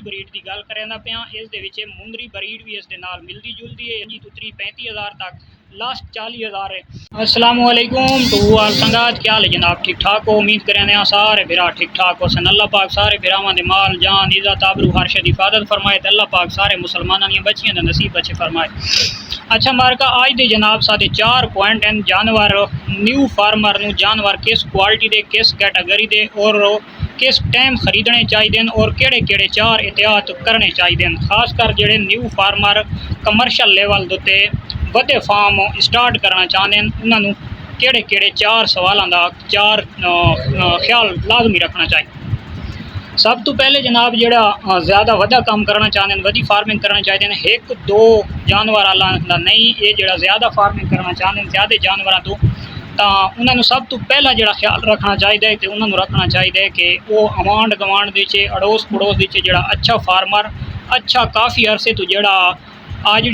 Breed ਦੀ ਗੱਲ ਕਰਨਾ ਪਿਆ। ਇਸ ਦੇ ਵਿੱਚ ਮੁੰਦਰੀ ਬਰੀਡ ਵੀ ਇਸ ਦੇ ਨਾਲ ਮਿਲਦੀ ਜੁਲਦੀ है। जी तो 30-35 हज़ार तक लास्ट 40 हज़ार है। अस्सलामुअलैकुम तो आल संगात क्या हाल है जनाब, ठीक ठाक हो? उम्मीद करें सारे बिरा ठीक ठाक हो सन। अल्लाह पाक सारे बिरावां दे माल जान इज़्ज़त आबरू हर शे दी हिफाजत फरमाए। अल्लाह पाक सारे मुसलमानां दी बच्चियां दा नसीब अच्छे फरमाए। अच्छा मारका आज दे जनाब साडे 4 पॉइंट हैं जानवर न्यू फार्मर नू जानवर किस क्वालिटी दे किस कैटेगरी दे और किस टाइम खरीदने चाहिए और केड़े केड़े 4 एहतियात करने चाहिए। खासकर जेड़े न्यू फार्मर कमर्शियल लेवल दे वड्डे फार्म स्टार्ट करना चाहते हैं उन्होंने केड़े केड़े 4 सवालों का 4 ख्याल लाजमी रखना चाहिए। सब तो पहले जनाब जोड़ा ज़्यादा वड्डा काम करना चाहते हैं वड्डी फार्मिंग करना चाहते हैं 1-2 जानवर वाला नहीं, ये जोड़ा ज़्यादा फार्मिंग करना चाहते हैं ज़्यादा जानवरों तो उन्होंने सब तो पहला जो ख्याल रखना चाहिए तो उन्होंने रखना चाहिए कि वो आंढ गवांढ के अड़ोस पड़ोस के जोड़ा अच्छा फार्मर अच्छा काफ़ी अरसे तो जोड़ा आ जी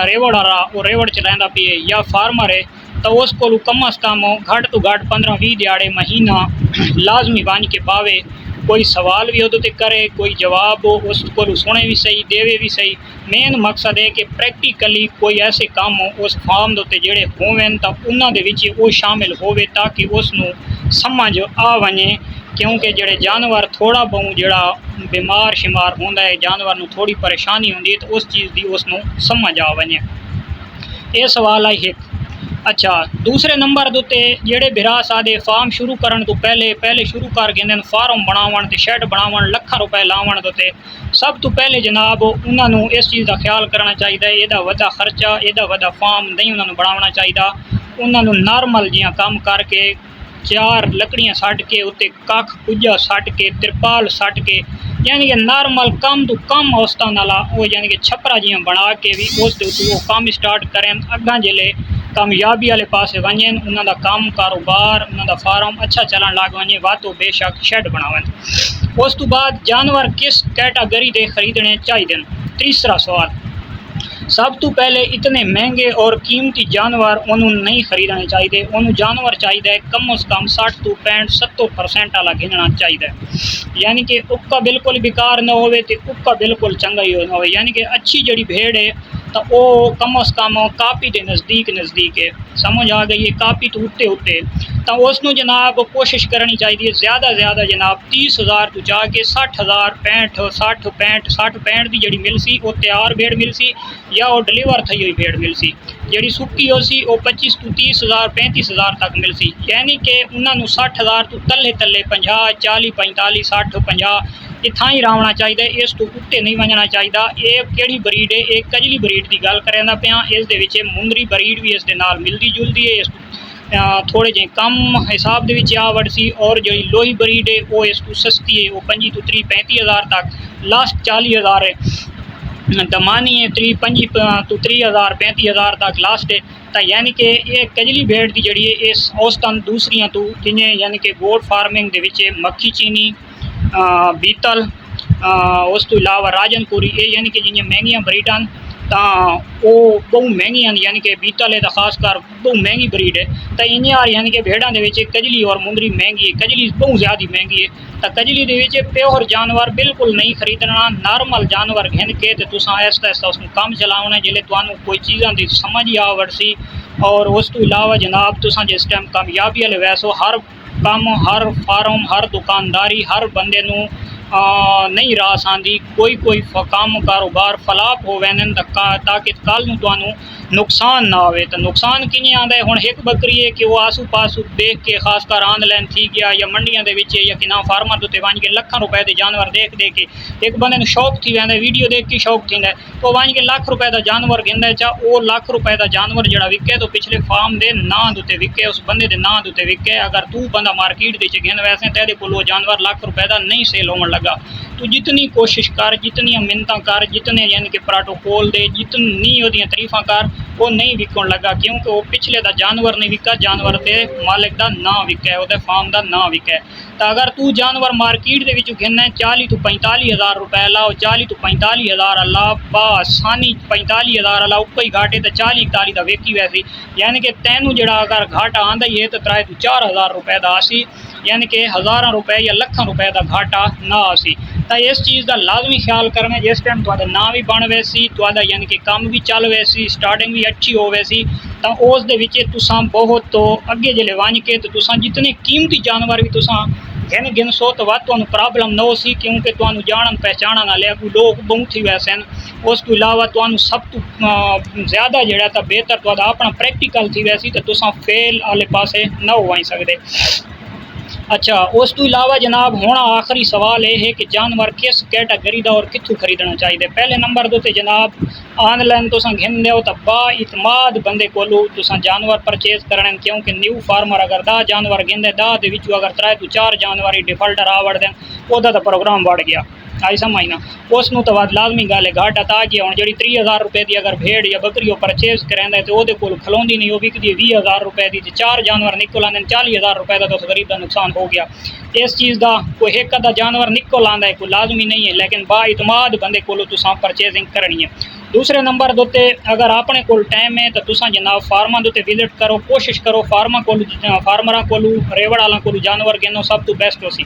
रेवड़ वाला वो रेवड़ चलाता पी है या फार्मर है तो उसको कम अज़ कम घट तो घट 15-20 दिहाड़े महीना लाजमी बन के पावे। कोई सवाल भी उदे करे कोई जवाब उसको सुने भी सही देवे भी सही। मेन मकसद है कि प्रैक्टिकली कोई ऐसे काम उस फार्म के उत्ते जेड़े होवन तो उन्होंने वो शामिल होवे ताकि उसनू समझ आ वने। क्योंकि जेड़े जानवर थोड़ा बहु जड़ा बीमार शिमार होंदा है जानवर थोड़ी परेशानी होंदी है तो उस चीज़ की उसनू समझ आ वने। ये सवाल है एक। अच्छा दूसरे नंबर उत्ते जेड़े बिरा सादे फार्म शुरू करने तो पहले शुरू कर गए फार्म बनावन ते शेड बनावन लाखां रुपए लावन ते सब तो पहले जनाब उन्होंने इस चीज़ का ख्याल करना चाहिए। यदा वड्डा खर्चा यदा वड्डा फार्म नहीं उन्होंने बनाना चाहिए। उन्होंने नॉर्मल जियां काम करके 4 लकड़ियाँ सट के उत्ते कख कुजा सट के तिरपाल सट के यानी कि नॉर्मल कम तो कम औसतों नाला वो यानी कि छपरा जियां बना के भी उस वो काम स्टार्ट करें। अग्गां जिले कामयाबी वाले पास वजें उन्होंने काम कारोबार उन्होंने फार्म अच्छा चलन लग वे वा तो बेशक शेड बनावन। उस तो बाद जानवर किस कैटागरी के खरीदने चाहिए। तीसरा सवाल सब तो पहले इतने महंगे और कीमती जानवर उन्होंने नहीं खरीदने चाहिए। उन्होंने जानवर चाहिए कम अज़ कम 60 तो 65-70% वाला गिनना चाहिए। यानी कि उक्का बिल्कुल बेकार न हो तो उक्का बिल्कुल चंगा ही हो। यानी कि अच्छी जड़ी भेड़ है तो वो कम अज़ कम कापी के नज़दीक है। समझ आ गई है कापी तो उत्ते तो उसनों जनाब कोशिश करनी चाहिए ज़्यादा जनाब 30,000 तो जाके 60,000 65 की जड़ी मिल सी वो तैयार भेड़ मिल सी या वो डिलीवर थी हुई भेड़ मिल सी। जी सुक्की हो सी वो 25 तो 30,000 35,000 तक मिल सी। यानी कि उन्होंने 60,000 तो तले 50 40 45 60 50 इतना ही रावना चाहिए। इस तो उत्ते नहीं वजना चाहिए। ये केड़ी बरीड है एक कजली बरीड की गल करना पिया। इस मुंदरी बरीड भी इस दे नाल मिलती जुलती है। इस थोड़े जे कम हिसाब के आ वड़सी और जी लोही बरीड है वो इस तो सस्ती है वो 25 तो 30-35 हज़ार तक लास्ट 40 हज़ार है। दमानी है 25 तो 30 हज़ार 35 हज़ार तक लास्ट है। तो यानी कि ये कजली भेड़ की जड़ी है इस औसतन दूसरियां तो जिन्हें यानी कि गोट फार्मिंग के मक्खी चीनी बीतल उस तो इलावा राजनपुरी ये यानी कि जिन्हें महंगिया ब्रीडां तो वो बहु महंगिया यानी कि बीतल है तो खासकर बहु महंगी ब्रीड है। तो इन्हें यानी कि भेड़ों के कजली और मुंदरी महंगी है कजली बहुत ज़्यादा महंगी है। तो कजली के प्योर जानवर बिल्कुल नहीं खरीदना नॉर्मल जानवर घिन के तो तुसा आहिस्ता आहिस्ता उसमें काम चलाना जिले तुहानू कोई चीज़ों की समझ ही आ वड़सी। और उस तो इलावा जनाब तुसा जिस टाइम कामयाबी वाले वैसो हर काम हर फार्म हर दुकानदारी हर बंदे नू नहीं रास आँदी कोई काम कारोबार फलाप हो वैन ताकि कल नू नुकसान ना आए। तो नुकसान किमें आता है हुण एक बकरी है कि वो आसू पासू देख के खासकर आनलाइन थी गया या मंडिया के या कि ना फार्मर उत्ते वंज के लाखां रुपए के जानवर देख के एक बंदे शौक थी वैंदा वीडियो देख के शौक थी तो वंज के लाख रुपए का जानवर गिनदा चा वो लाख रुपए का जानवर जड़ा विके तो पिछले फार्म के नां उत्ते विके उस बंदे के नां उत्ते विके। अगर तू बंदा मार्केट के गिन वैसे तेरे को वो जानवर लाख रुपए का नहीं सेल होने लगा। तो जितनी कोशिश कर जितनी मिन्नत कर जितने यानी कि प्रोटोकॉल दे जितनी वो तारीफा कर वो नहीं विकन लगा। क्योंकि वो पिछले का जानवर नहीं विका जानवर के मालिक का ना विका वो फार्म का ना विका। तो अगर तू जानवर मार्केट के गिनना 40 तो 45 हज़ार रुपए लाओ 40 तो 45 हज़ार ला बासानी 45 हज़ार ला उप ही घाटे तो 40-41 का वेकी वैसी। यानी कि तेनू जड़ा अगर घाटा आंदा ही है तो 3 तो 4 हज़ार रुपए का आसी। यानी कि हज़ारों रुपए या लखां रुपए का घाटा ना आसी। तो इस चीज़ का लाजमी ख्याल करना जिस टाइम तुहाडा नाम भी बन वैसी, तुहाडा यानी कि काम भी चल वैसी, स्टार्टिंग भी अच्छी हो वैसी, तो उस दे विच तुसां बहुत तो अगे जले वन के तो तुसां जितने कीमती जानवर भी तुसां गिन सो तो वह तुहानू प्रॉब्लम न हो सी, क्योंकि तुहानू जानन पहचानन वाले लोग बहुत ही वैसे हैं। उस तो इलावा तुहानू सब तो ज़्यादा जिहड़ा तां बेहतर तुहाडा अपना प्रैक्टिकल थी वैसी तो तुसां फेल वाले पासे न हो आई सकदे। अच्छा, उस तो इलावा जनाब हुण आखिरी सवाल यह है कि जानवर किस कैटागरी का और कित्थों खरीदना चाहिए। पहले नंबर दे जनाब ऑनलाइन तुसां घिन दो तो बाइतमाद बंदे कोलू तुसां जानवर परचेज करने, क्योंकि न्यू फार्मर अगर 10 जानवर गिनदे 10 दे विचों अगर 3 तो 4 जानवर ही डिफॉल्टर आ वड़दे ओदा तो प्रोग्राम बढ़ गया। आई समझना उसनों तो बाद लाजमी गल है घाटा ता कि हुण जिहड़ी 30,000 रुपए की अगर भेड़ या बकरी परचेज करेंदा तो वो कोल खलोंदी नहीं, वो विकदी 20,000 रुपए की, 4 जानवर निकल आते 40,000 रुपए का तो गरीब का नुकसान हो गया। इस चीज़ का कोई एक अद्धा जानवर निकल आंदा है कोई लाजमी नहीं है, लेकिन बाइतमाद बंदे को तुसां परचेजिंग करनी है। दूसरे नंबर दोते अगर अपने कोल टाइम है तो तुसां जनाब फार्मा दोते विजिट करो, कोशिश करो फार्मर को रेवड़ वालों को जानवर गिनो सब तो बेस्ट हो सी।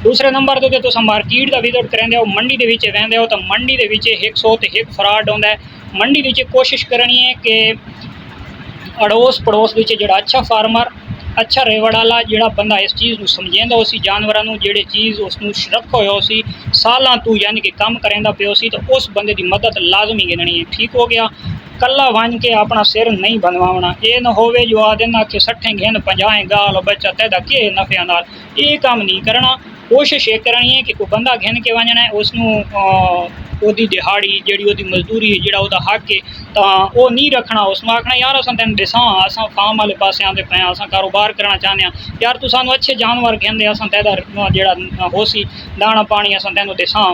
दूसरे नंबर दोते तुसां मार्केट का विजिट करेंदे हो, मंडी दे विच वेंदे हो तो मंडी दे विच 100 ते 1 फ्रॉड होंदा है। मंडी दे विच कोशिश करनी है कि अड़ोस पड़ोस विच जिहड़ा अच्छा फार्मर अच्छा रेवड़ वाला जिहड़ा बंदा इस चीज़ को समझेंदा उसी जानवरों जिहड़ी चीज़ उसनू रखो हो सी सालां तू यानी कि काम करेंदा पियो सी तो उस बंदे की मदद लाजमी गिननी है। ठीक हो गया, कला वन के अपना सिर नहीं बनवाना, ये न होवे जो आदे ना कि 60 घिन 50 गाल बच्चा तैदा के नफिया नाल, ये काम नहीं करना। कोशिश ये करनी है कि कोई बंदा घिन के वजना है उसनू ओदी दिहाड़ी जिहड़ी ओदी मजदूरी जिहड़ा ओदा हक है तो वो नहीं रखना, उसमें आखना यार असां तेन दिसां असां फार्म वाले पासे आते पे असां कारोबार करना चाहते हैं यार तू सानू अच्छे जानवर घेंदे असां तैदा जिहड़ा होसी दाना पानी असां तेनू दिसां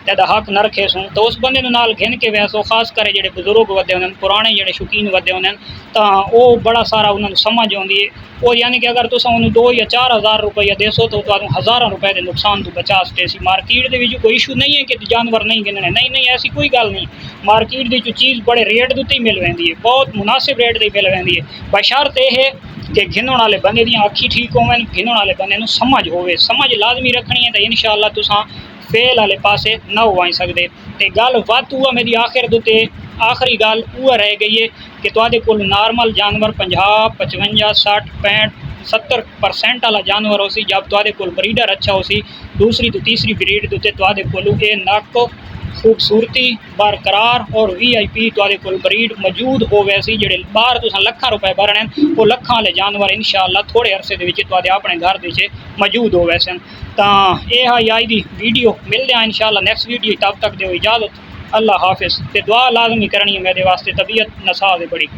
तैदा हक न रखे सूँ, तो उस बंदे नाल घिन के वैसो खास कर जिहड़े बजुर्ग वधे होंदे पुराने जिहड़े शौकीन वधे होंदे तो वो बड़ा सारा उन्होंने समझ आती है। वो यानी कि अगर तुम उन्होंने 2 या 4,000 रुपया देसो तो हज़ारों रुपए के नुकसान तो बचा सकते सी। मार्केट के कोई इशू नहीं है कि जानवर नहीं गिनने, नहीं नहीं ऐसी कोई गल नहीं। मार्केट की चीज़ बड़े रेट के उत्ते मिल रही है, बहुत मुनासिब रेट की मिल रही है, बशर्त यह है कि घिनण वाले बंदे दी अखी ठीक होवन, घिनण वाले बंदे नूं समझ होवे, समझ लाजमी रखनी है तो इंशाअल्लाह तुसां फेल वाले पासे न हो आई सकते। तो गल वत हुआ मेरी आखिर दुते आखिरी गल वह रह गई है कि तुहाडे कोल नॉर्मल जानवर 50, 55, 60, 65, 70% वाला जानवर हो सी जब तुहाडे कोल ब्रीडर अच्छा हो सी। दूसरी तो तीसरी ब्रीड के उत्ते तुहाडे कोल ये नक खूबसूरती बरकरार और VIP तुहाडे कोल ब्रीड मौजूद हो वैसी जिहड़े बाहर तुसां लखां रुपए भरने वो लखां वाले जानवर इंशाअल्लाह थोड़े अरसे दे विच तुहाडे अपने घर दे विच मौजूद हो वैसे। तो यह है अज दी वीडियो, मिलते हैं इंशाअल्लाह नेक्स्ट वीडियो, तब तक दो इजाज़त, अल्लाह हाफिज़। ते दुआ लाजमी करनी है मेरे वास्ते, तबीयत नसा दे बड़ी।